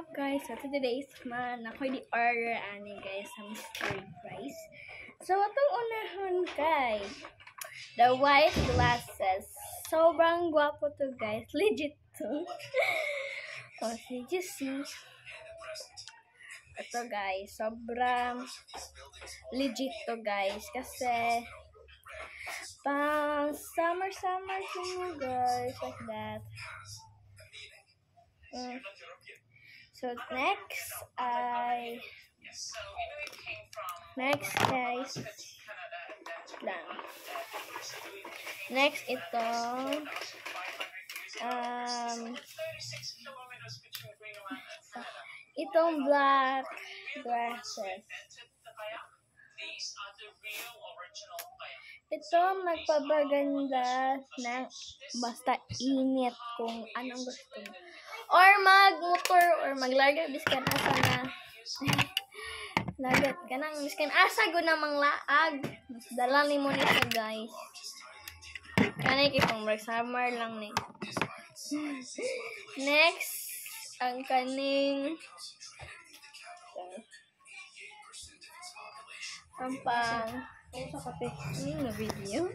Guys, so today's man, ako di-order ani guys sa mystery price. So, itong unahon guys, the white glasses. Sobrang gwapo to guys. Legit to. Oh, did you see? Ito guys, sobrang legit to guys. Kasi, pang summer to guys. Like that. So next guys lang. Next itong itong black glasses. Ito magpapaganda ng basta init kung anong gusto mo. Or mag-motor or maglarga biskan asa na. Lagat ka nang biskan asa go na manglaag. Mas dala ni mo nito guys. Kanay kay kung summer lang ni. Next, ang kaning ang pang sa kape. Video.